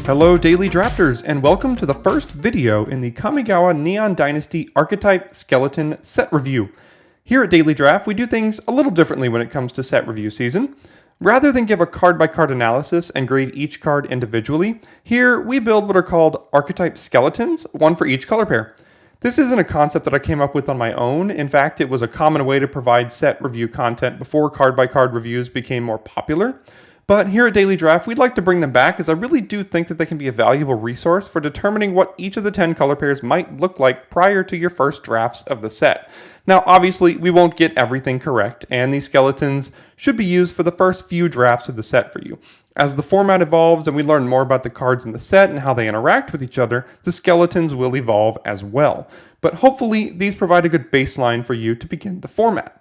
Hello Daily Drafters, and welcome to the first video in the Kamigawa Neon Dynasty Archetype Skeleton set review. Here at Daily Draft, we do things a little differently when it comes to set review season. Rather than give a card-by-card analysis and grade each card individually, here we build what are called Archetype Skeletons, one for each color pair. This isn't a concept that I came up with on my own. In fact, it was a common way to provide set review content before card-by-card reviews became more popular. But here at Daily Draft, we'd like to bring them back as I really do think that they can be a valuable resource for determining what each of the 10 color pairs might look like prior to your first drafts of the set. Now, obviously, we won't get everything correct, and these skeletons should be used for the first few drafts of the set for you. As the format evolves and we learn more about the cards in the set and how they interact with each other, the skeletons will evolve as well. But hopefully, these provide a good baseline for you to begin the format.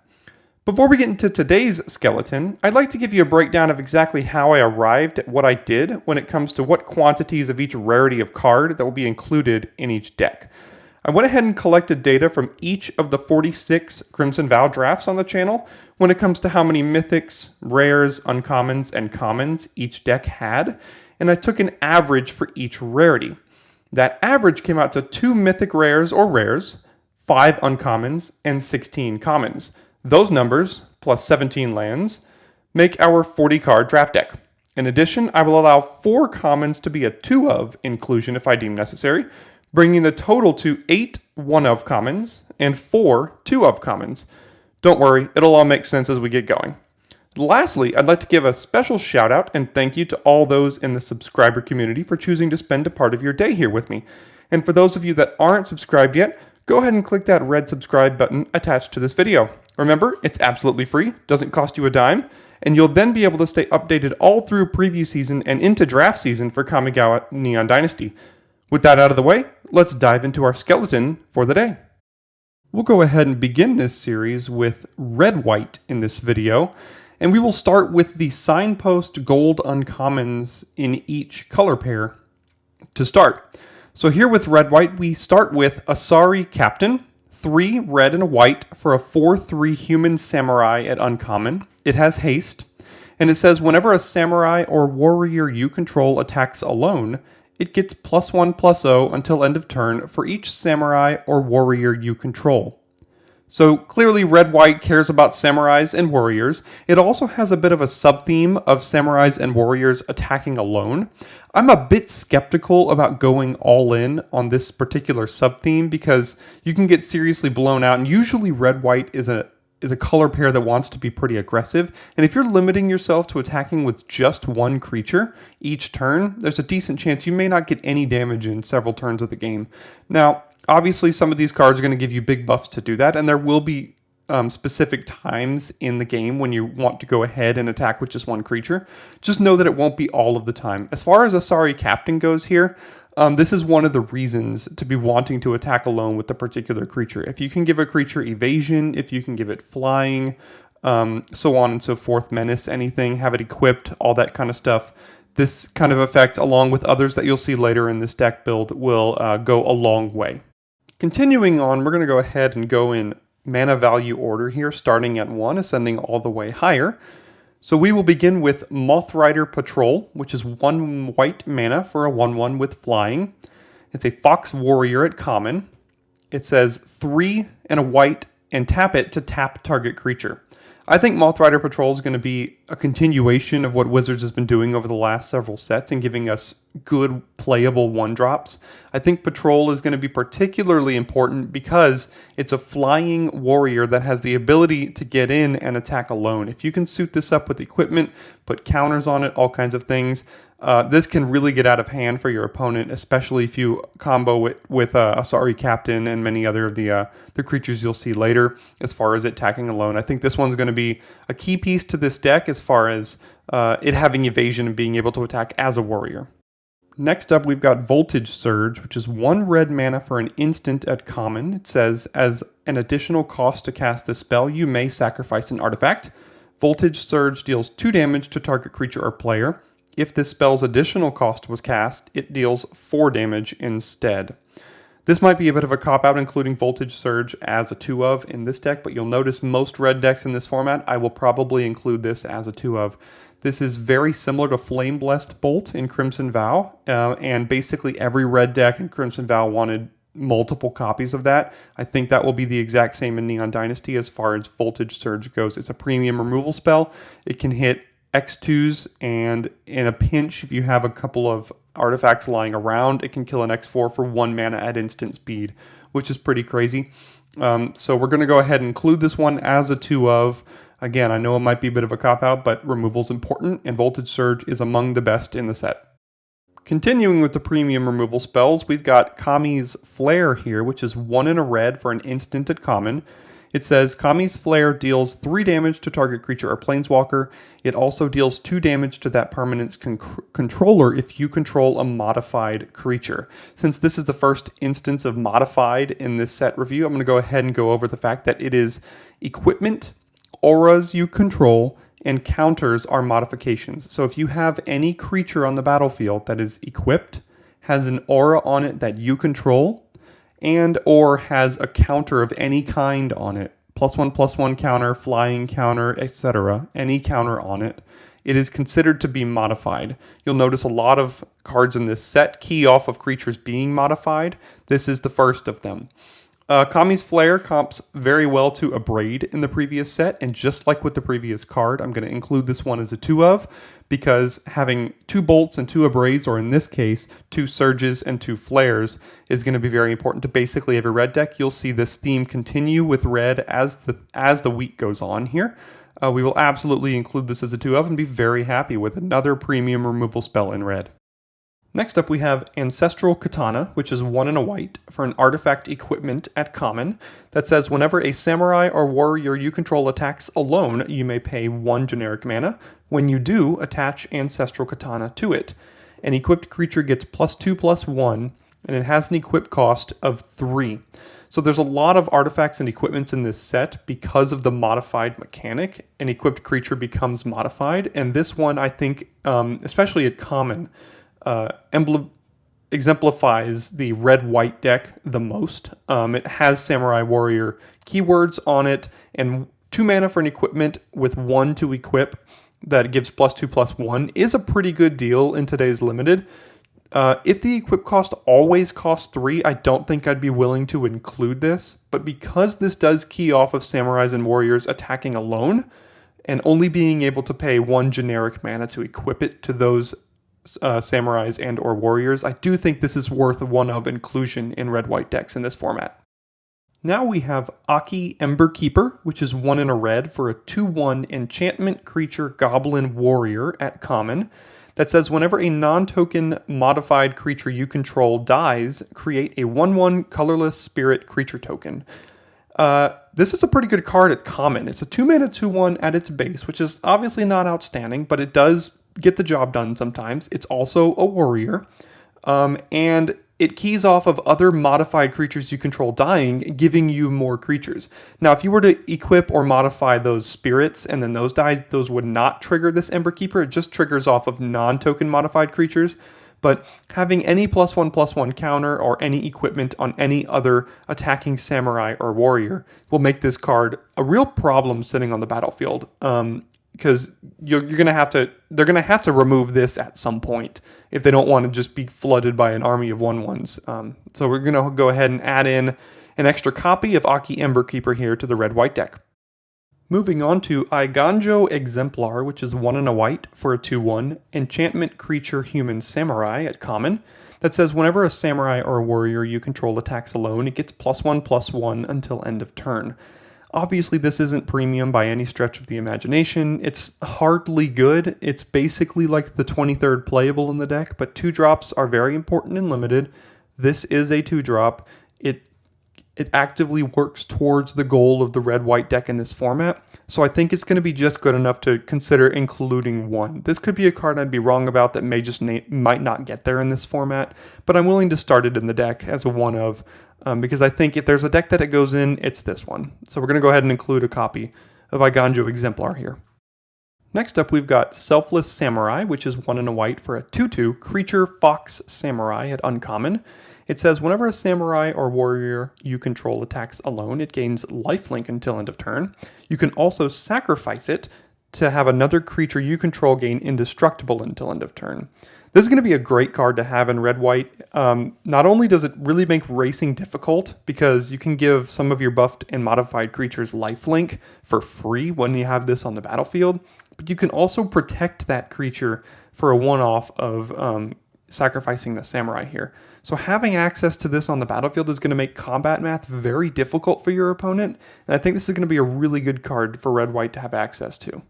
Before we get into today's skeleton, I'd like to give you a breakdown of exactly how I arrived at what I did when it comes to what quantities of each rarity of card that will be included in each deck. I went ahead and collected data from each of the 46 Crimson Vow drafts on the channel when it comes to how many mythics, rares, uncommons, and commons each deck had, and I took an average for each rarity. That average came out to 2 mythic rares or rares, 5 uncommons, and 16 commons. Those numbers, plus 17 lands, make our 40-card draft deck. In addition, I will allow 4 commons to be a 2-of inclusion if I deem necessary, bringing the total to 8 1-of commons and 4 2-of commons. Don't worry, it'll all make sense as we get going. Lastly, I'd like to give a special shout out and thank you to all those in the subscriber community for choosing to spend a part of your day here with me. And for those of you that aren't subscribed yet, go ahead and click that red subscribe button attached to this video. Remember, it's absolutely free, doesn't cost you a dime, and you'll then be able to stay updated all through preview season and into draft season for Kamigawa Neon Dynasty. With that out of the way, let's dive into our skeleton for the day. We'll go ahead and begin this series with red-white in this video, and we will start with the signpost gold uncommons in each color pair to start. So here with red-white, we start with Asari Captain, 3 red and a white for a 4/3 human samurai at uncommon. It has haste, and it says whenever a samurai or warrior you control attacks alone, it gets +1/+0 until end of turn for each samurai or warrior you control. So clearly red-white cares about samurais and warriors. It also has a bit of a sub-theme of samurais and warriors attacking alone. I'm a bit skeptical about going all in on this particular sub-theme because you can get seriously blown out, and usually red-white is a color pair that wants to be pretty aggressive, and if you're limiting yourself to attacking with just one creature each turn, there's a decent chance you may not get any damage in several turns of the game. Now, obviously some of these cards are going to give you big buffs to do that, and there will be specific times in the game when you want to go ahead and attack with just one creature. Just know that it won't be all of the time. As far as Asari Captain goes here, this is one of the reasons to be wanting to attack alone with the particular creature. If you can give a creature evasion, if you can give it flying, so on and so forth, menace, anything, have it equipped, all that kind of stuff, this kind of effect, along with others that you'll see later in this deck build, will go a long way. Continuing on, we're going to go ahead and go in mana value order here, starting at 1, ascending all the way higher. So we will begin with Mothrider Patrol, which is 1 white mana for a 1/1 with flying. It's a Fox Warrior at common. It says 3 and a white and tap it to tap target creature. I think Mothrider Patrol is going to be a continuation of what Wizards has been doing over the last several sets and giving us good playable 1-drops. I think Patrol is going to be particularly important because it's a flying warrior that has the ability to get in and attack alone. If you can suit this up with equipment, put counters on it, all kinds of things, this can really get out of hand for your opponent, especially if you combo it with Asari Captain and many other of the creatures you'll see later as far as it attacking alone. I think this one's going to be a key piece to this deck as far as it having evasion and being able to attack as a warrior. Next up, we've got Voltage Surge, which is 1 red mana for an instant at common. It says, as an additional cost to cast this spell, you may sacrifice an artifact. Voltage Surge deals 2 damage to target creature or player. If this spell's additional cost was cast, it deals 4 damage instead. This might be a bit of a cop-out, including Voltage Surge as a 2-of in this deck, but you'll notice most red decks in this format, I will probably include this as a 2-of. This is very similar to Flame Blessed Bolt in Crimson Vow, and basically every red deck in Crimson Vow wanted multiple copies of that. I think that will be the exact same in Neon Dynasty as far as Voltage Surge goes. It's a premium removal spell. It can hit X2s, and in a pinch, if you have a couple of artifacts lying around, it can kill an X4 for 1 mana at instant speed, which is pretty crazy. So we're going to go ahead and include this one as a 2 of. Again, I know it might be a bit of a cop-out, but removal is important, and Voltage Surge is among the best in the set. Continuing with the premium removal spells, we've got Kami's Flare here, which is 1 in a red for an instant at common. It says, Kami's Flare deals 3 damage to target creature or planeswalker. It also deals 2 damage to that permanent's controller if you control a modified creature. Since this is the first instance of modified in this set review, I'm going to go ahead and go over the fact that it is equipment, auras you control, and counters are modifications. So if you have any creature on the battlefield that is equipped, has an aura on it that you control, and or has a counter of any kind on it, +1/+1 counter, flying counter, etc., any counter on it, it is considered to be modified. You'll notice a lot of cards in this set key off of creatures being modified. This is the first of them. Kami's Flare comps very well to Abrade in the previous set, and just like with the previous card, I'm going to include this one as a 2 of, because having 2 bolts and 2 Abrades, or in this case, 2 Surges and 2 Flares, is going to be very important to basically every red deck. You'll see this theme continue with red as the week goes on here. We will absolutely include this as a 2 of and be very happy with another premium removal spell in red. Next up we have Ancestral Katana, which is 1 in a white for an artifact equipment at common that says whenever a samurai or warrior you control attacks alone, you may pay 1 generic mana. When you do, attach Ancestral Katana to it. An equipped creature gets +2/+1, and it has an equip cost of 3. So there's a lot of artifacts and equipments in this set because of the modified mechanic. An equipped creature becomes modified, and this one I think, especially at common, exemplifies the red-white deck the most. It has Samurai Warrior keywords on it, and 2 mana for an equipment with 1 to equip that gives +2/+1 is a pretty good deal in today's Limited. If the equip cost always costs 3, I don't think I'd be willing to include this, but because this does key off of Samurais and Warriors attacking alone, and only being able to pay 1 generic mana to equip it to those Samurais and or Warriors, I do think this is worth 1 of inclusion in red-white decks in this format. Now we have Akki Ember-Keeper, which is 1 in a red for a 2/1 enchantment creature goblin warrior at common that says whenever a non-token modified creature you control dies, create a 1/1 colorless spirit creature token. This is a pretty good card at common. It's a 2 mana 2/1 at its base, which is obviously not outstanding, but it does get the job done sometimes. It's also a warrior, and it keys off of other modified creatures you control dying, giving you more creatures. Now, if you were to equip or modify those spirits and then those dies, those would not trigger this Ember Keeper. It just triggers off of non-token modified creatures. But having any +1/+1 counter or any equipment on any other attacking samurai or warrior will make this card a real problem sitting on the battlefield. Because they're gonna have to remove this at some point if they don't want to just be flooded by an army of 1/1s. So we're gonna go ahead and add in an extra copy of Akki Ember-Keeper here to the red-white deck. Moving on to Eiganjo Exemplar, which is 1 in a white for a 2/1 enchantment creature human samurai at common that says whenever a samurai or a warrior you control attacks alone, it gets +1/+1 until end of turn. Obviously, this isn't premium by any stretch of the imagination. It's hardly good. It's basically like the 23rd playable in the deck, but 2-drops are very important in Limited. This is a 2-drop. It actively works towards the goal of the red-white deck in this format, so I think it's going to be just good enough to consider including 1. This could be a card I'd be wrong about that might not get there in this format, but I'm willing to start it in the deck as a 1 of, because I think if there's a deck that it goes in, it's this one. So we're going to go ahead and include a copy of Eiganjo Exemplar here. Next up, we've got Selfless Samurai, which is 1 in a white for a 2/2 creature fox samurai at uncommon. It says whenever a samurai or warrior you control attacks alone, it gains lifelink until end of turn. You can also sacrifice it to have another creature you control gain indestructible until end of turn. This is going to be a great card to have in red-white. Not only does it really make racing difficult, because you can give some of your buffed and modified creatures lifelink for free when you have this on the battlefield, but you can also protect that creature for a one-off of sacrificing the samurai here. So having access to this on the battlefield is going to make combat math very difficult for your opponent, and I think this is going to be a really good card for red-white to have access to.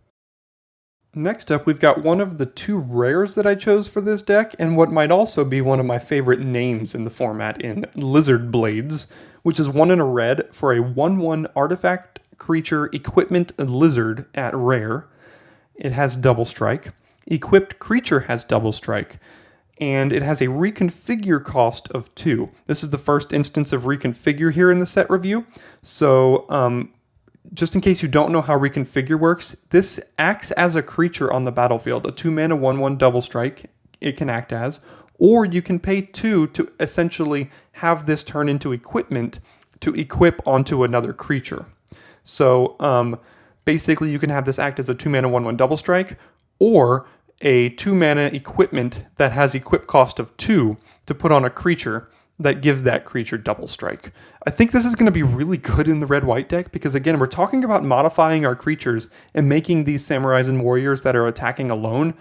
Next up, we've got one of the two rares that I chose for this deck, and what might also be one of my favorite names in the format in Lizard Blades, which is 1 and a red for a 1/1 artifact creature equipment lizard at rare. It has double strike. Equipped creature has double strike. And it has a reconfigure cost of 2. This is the first instance of reconfigure here in the set review. So just in case you don't know how reconfigure works, this acts as a creature on the battlefield. A 2-mana 1/1 double strike it can act as. Or you can pay 2 to essentially have this turn into equipment to equip onto another creature. So basically you can have this act as a 2-mana 1/1 double strike, or a 2-mana equipment that has equip cost of 2 to put on a creature that gives that creature double strike. I think this is going to be really good in the red-white deck because, again, we're talking about modifying our creatures and making these samurais and warriors that are attacking alone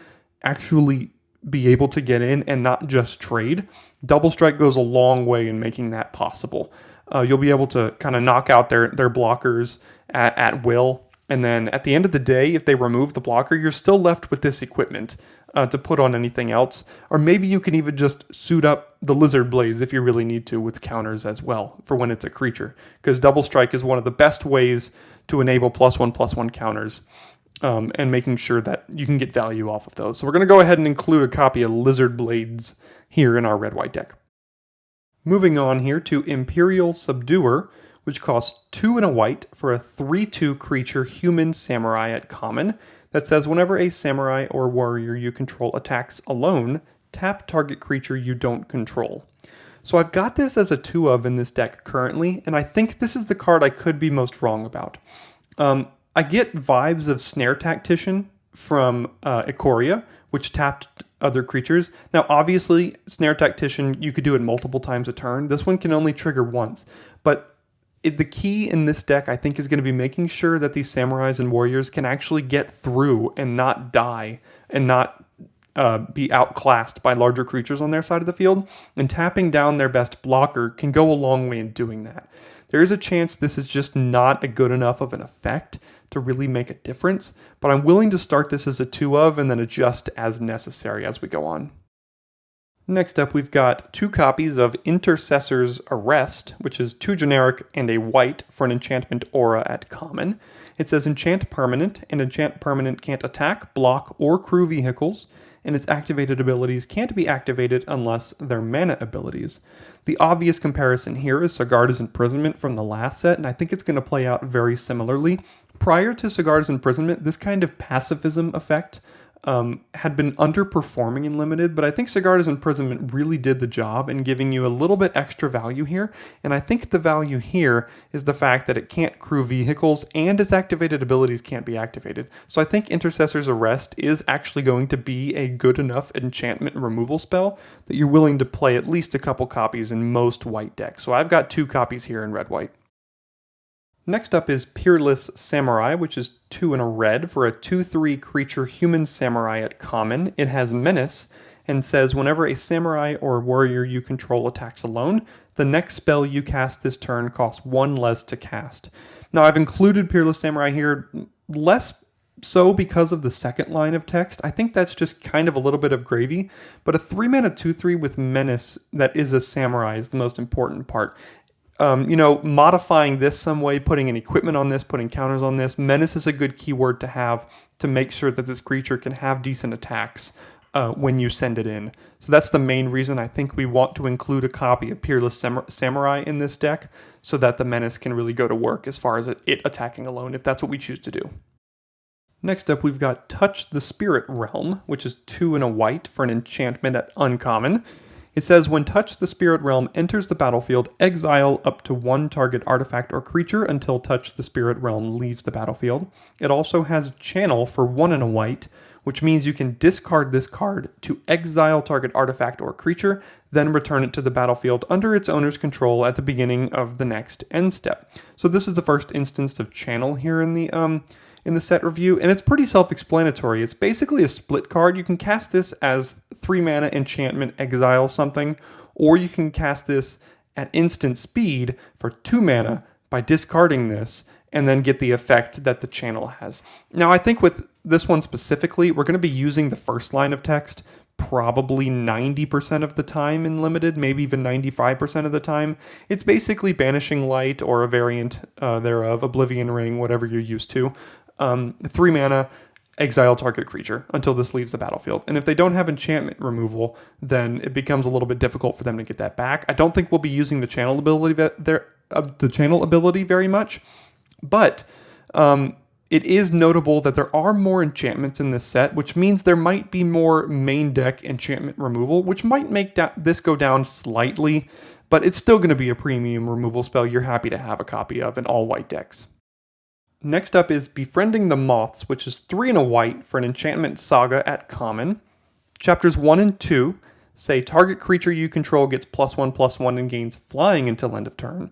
actually be able to get in and not just trade. Double strike goes a long way in making that possible. You'll be able to kind of knock out their blockers at will. And then at the end of the day, if they remove the blocker, you're still left with this equipment to put on anything else. Or maybe you can even just suit up the Lizard Blades if you really need to with counters as well for when it's a creature. Because Double Strike is one of the best ways to enable +1/+1 counters and making sure that you can get value off of those. So we're going to go ahead and include a copy of Lizard Blades here in our red-white deck. Moving on here to Imperial Subduer, which costs 2 and a white for a 3/2 creature human samurai at common that says whenever a samurai or warrior you control attacks alone, tap target creature you don't control. So I've got this as a 2 of in this deck currently, and I think this is the card I could be most wrong about. I get vibes of Snare Tactician from Ikoria, which tapped other creatures. Now obviously, Snare Tactician, you could do it multiple times a turn. This one can only trigger once, but the key in this deck, I think, is going to be making sure that these samurais and warriors can actually get through and not die and not be outclassed by larger creatures on their side of the field. And tapping down their best blocker can go a long way in doing that. There is a chance this is just not a good enough of an effect to really make a difference, but I'm willing to start this as a 2 of and then adjust as necessary as we go on. Next up, we've got 2 copies of Intercessor's Arrest, which is 2 generic and a white for an enchantment aura at common. It says enchant permanent, and enchant permanent can't attack, block, or crew vehicles, and its activated abilities can't be activated unless they're mana abilities. The obvious comparison here is Sigarda's Imprisonment from the last set, and I think it's going to play out very similarly. Prior to Sigarda's Imprisonment, this kind of pacifism effect had been underperforming in Limited, but I think Sigarda's Imprisonment really did the job in giving you a little bit extra value here, and I think the value here is the fact that it can't crew vehicles and its activated abilities can't be activated. So I think Intercessor's Arrest is actually going to be a good enough enchantment removal spell that you're willing to play at least a couple copies in most white decks. So I've got 2 copies here in red-white. Next up is Peerless Samurai, which is 2 and a red for a 2/3 creature human samurai at common. It has Menace and says whenever a samurai or warrior you control attacks alone, the next spell you cast this turn costs 1 less to cast. Now I've included Peerless Samurai here less so because of the second line of text. I think that's just kind of a little bit of gravy, but a 3-mana 2/3 with Menace that is a samurai is the most important part. Modifying this some way, putting an equipment on this, putting counters on this. Menace is a good keyword to have to make sure that this creature can have decent attacks when you send it in. So that's the main reason I think we want to include a copy of Peerless Samurai in this deck so that the Menace can really go to work as far as it attacking alone, if that's what we choose to do. Next up, we've got Touch the Spirit Realm, which is 2 and a white for an enchantment at uncommon. It says, when Touch the Spirit Realm enters the battlefield, exile up to one target artifact or creature until Touch the Spirit Realm leaves the battlefield. It also has Channel for 1 and a white, which means you can discard this card to exile target artifact or creature, then return it to the battlefield under its owner's control at the beginning of the next end step. So this is the first instance of Channel here in the set review, and it's pretty self-explanatory. It's basically a split card. You can cast this as 3 mana enchantment, exile something, or you can cast this at instant speed for 2 mana by discarding this, and then get the effect that the Channel has. Now, I think with this one specifically, we're going to be using the first line of text probably 90% of the time in Limited, maybe even 95% of the time. It's basically Banishing Light or a variant thereof, Oblivion Ring, whatever you're used to. 3 mana, exile target creature until this leaves the battlefield. And if they don't have enchantment removal, then it becomes a little bit difficult for them to get that back. I don't think we'll be using the channel ability very much, but it is notable that there are more enchantments in this set, which means there might be more main deck enchantment removal, which might make this go down slightly, but it's still going to be a premium removal spell you're happy to have a copy of in all white decks. Next up is Befriending the Moths, which is 3 and a white for an enchantment saga at common. Chapters 1 and 2 say target creature you control gets +1/+1 and gains flying until end of turn.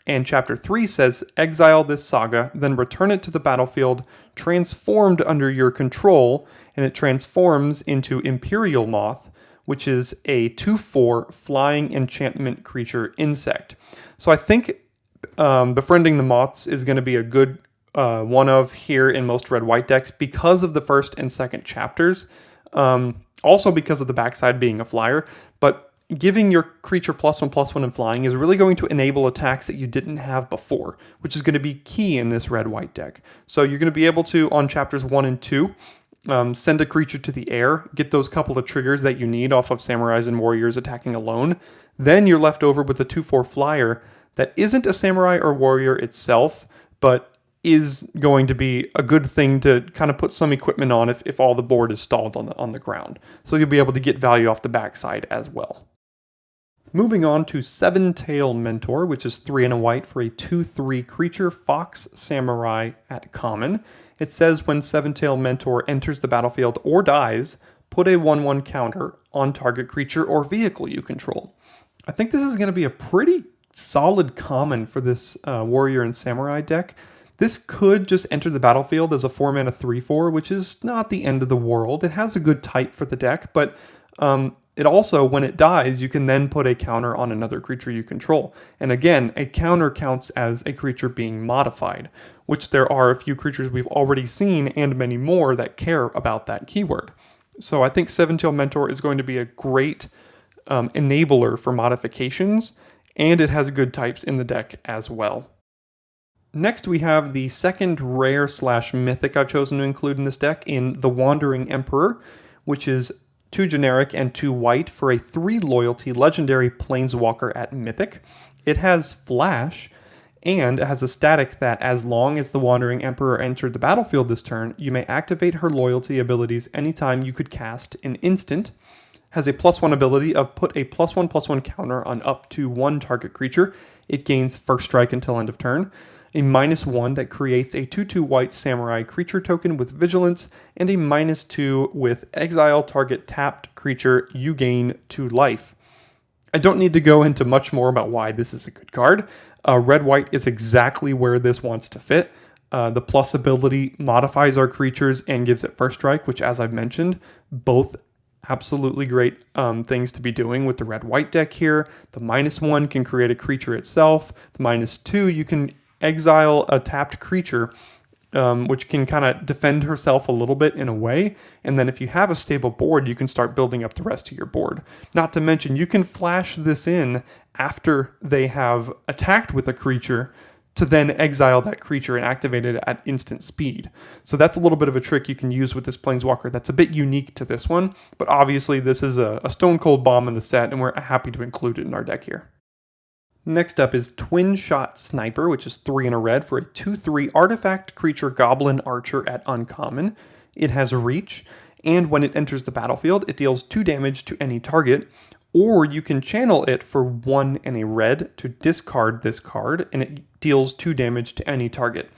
And Chapter 3 says exile this saga, then return it to the battlefield transformed under your control, and it transforms into Imperial Moth, which is a 2/4 flying enchantment creature insect. So I think Befriending the Moths is going to be a good one of here in most red-white decks because of the first and second chapters. Also because of the backside being a flyer, but giving your creature +1/+1 and flying is really going to enable attacks that you didn't have before, which is going to be key in this red-white deck. So you're going to be able to, on chapters 1 and 2, send a creature to the air, get those couple of triggers that you need off of Samurais and Warriors attacking alone. Then you're left over with a 2/4 flyer that isn't a Samurai or Warrior itself, but is going to be a good thing to kind of put some equipment on if all the board is stalled on the ground. So you'll be able to get value off the backside as well. Moving on to Seven Tail Mentor, which is 3 and a white for a 2/3 creature Fox Samurai at common. It says when Seven Tail Mentor enters the battlefield or dies, put a 1/1 counter on target creature or vehicle you control. I think this is going to be a pretty solid common for this Warrior and Samurai deck. This could just enter the battlefield as a 4-mana 3/4, which is not the end of the world. It has a good type for the deck, but it also, when it dies, you can then put a counter on another creature you control. And again, a counter counts as a creature being modified, which there are a few creatures we've already seen and many more that care about that keyword. So I think Seven Tail Mentor is going to be a great enabler for modifications, and it has good types in the deck as well. Next, we have the second rare/mythic I've chosen to include in this deck in The Wandering Emperor, which is 2 generic and 2 white for a 3 loyalty legendary planeswalker at Mythic. It has Flash, and it has a static that as long as the Wandering Emperor entered the battlefield this turn, you may activate her loyalty abilities anytime you could cast an instant. Has a +1 ability of put a +1/+1 counter on up to 1 target creature. It gains first strike until end of turn. A -1 that creates a 2/2 white Samurai creature token with Vigilance, and a -2 with exile target tapped creature, you gain 2 life. I don't need to go into much more about why this is a good card. Red-white is exactly where this wants to fit. The plus ability modifies our creatures and gives it first strike, which, as I've mentioned, both absolutely great things to be doing with the red-white deck here. The -1 can create a creature itself. The -2, you can exile a tapped creature, which can kind of defend herself a little bit in a way. And then if you have a stable board, you can start building up the rest of your board. Not to mention, you can flash this in after they have attacked with a creature to then exile that creature and activate it at instant speed. So that's a little bit of a trick you can use with this Planeswalker that's a bit unique to this one. But obviously, this is a stone cold bomb in the set, and we're happy to include it in our deck here. Next up is Twinshot Sniper, which is 3 and a red for a 2/3 artifact creature Goblin Archer at uncommon. It has Reach, and when it enters the battlefield, it deals 2 damage to any target, or you can channel it for 1 and a red to discard this card, and it deals 2 damage to any target.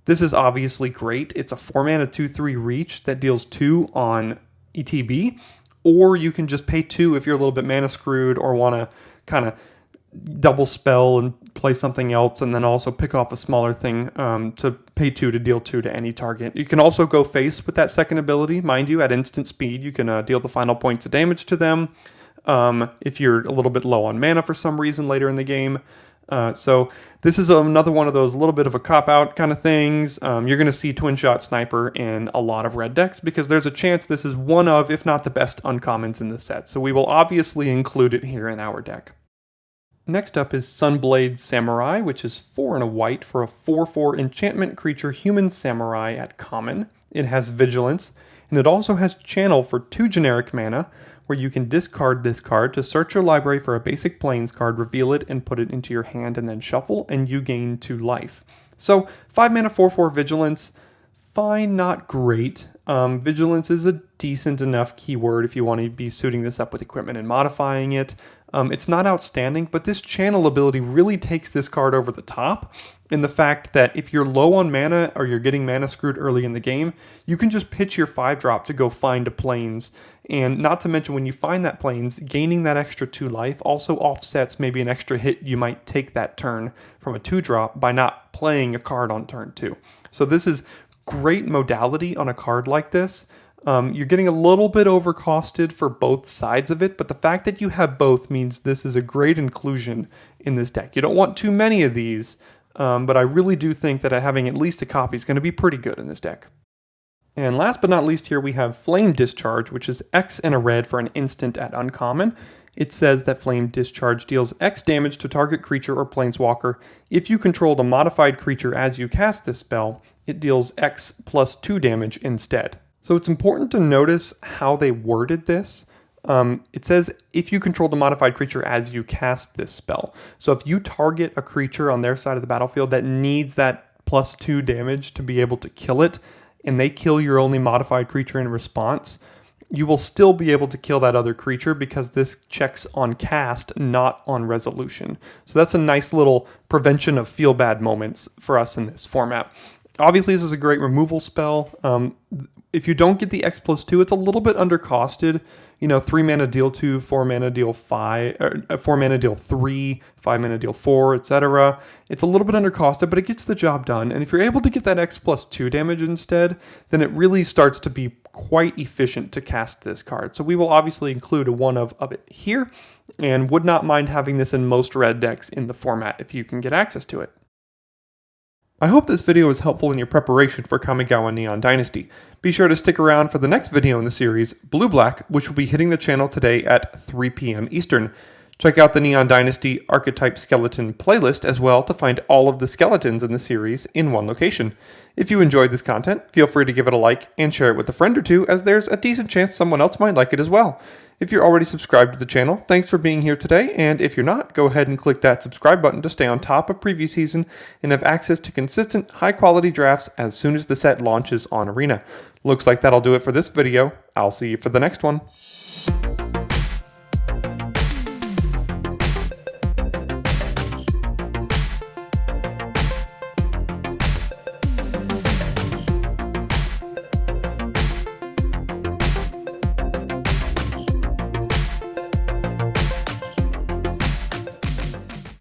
This is obviously great. It's a 4-mana 2/3 reach that deals 2 on ETB, or you can just pay 2 if you're a little bit mana screwed or want to kind of double spell and play something else, and then also pick off a smaller thing to pay 2 to deal 2 to any target. You can also go face with that second ability. Mind you, at instant speed, you can deal the final points of damage to them if you're a little bit low on mana for some reason later in the game. So this is another one of those little bit of a cop-out kind of things. You're going to see Twinshot Sniper in a lot of red decks because there's a chance this is one of, if not the best uncommons in the set. So we will obviously include it here in our deck. Next up is Sunblade Samurai, which is 4 and a white for a 4/4 enchantment creature human samurai at common. It has vigilance, and it also has channel for 2 generic mana, where you can discard this card to search your library for a basic plains card, reveal it, and put it into your hand, and then shuffle, and you gain 2 life. So 5 mana 4/4 vigilance, fine, not great. Vigilance is a decent enough keyword if you want to be suiting this up with equipment and modifying it. It's not outstanding, but this channel ability really takes this card over the top in the fact that if you're low on mana or you're getting mana screwed early in the game, you can just pitch your 5-drop to go find a plains. And not to mention when you find that plains, gaining that extra 2 life also offsets maybe an extra hit you might take that turn from a 2-drop by not playing a card on turn 2. So this is great modality on a card like this. You're getting a little bit overcosted for both sides of it, but the fact that you have both means this is a great inclusion in this deck. You don't want too many of these, but I really do think that having at least a copy is going to be pretty good in this deck. And last but not least here we have Flame Discharge, which is X and a red for an instant at uncommon. It says that Flame Discharge deals X damage to target creature or planeswalker. If you controlled a modified creature as you cast this spell, it deals X plus 2 damage instead. So it's important to notice how they worded this. It says if you control the modified creature as you cast this spell. So if you target a creature on their side of the battlefield that needs that plus 2 damage to be able to kill it, and they kill your only modified creature in response, you will still be able to kill that other creature because this checks on cast, not on resolution. So that's a nice little prevention of feel bad moments for us in this format. Obviously, this is a great removal spell. If you don't get the X plus 2, it's a little bit undercosted. 3 mana deal 2, 4 mana deal 5, or 4 mana deal 3, 5 mana deal 4, etc. It's a little bit undercosted, but it gets the job done. And if you're able to get that X plus 2 damage instead, then it really starts to be quite efficient to cast this card. So we will obviously include a one of it here, and would not mind having this in most red decks in the format if you can get access to it. I hope this video was helpful in your preparation for Kamigawa Neon Dynasty. Be sure to stick around for the next video in the series, Blue Black, which will be hitting the channel today at 3 p.m. Eastern. Check out the Neon Dynasty Archetype Skeleton playlist as well to find all of the skeletons in the series in one location. If you enjoyed this content, feel free to give it a like and share it with a friend or two, as there's a decent chance someone else might like it as well. If you're already subscribed to the channel, thanks for being here today, and if you're not, go ahead and click that subscribe button to stay on top of preview season and have access to consistent, high-quality drafts as soon as the set launches on Arena. Looks like that'll do it for this video. I'll see you for the next one.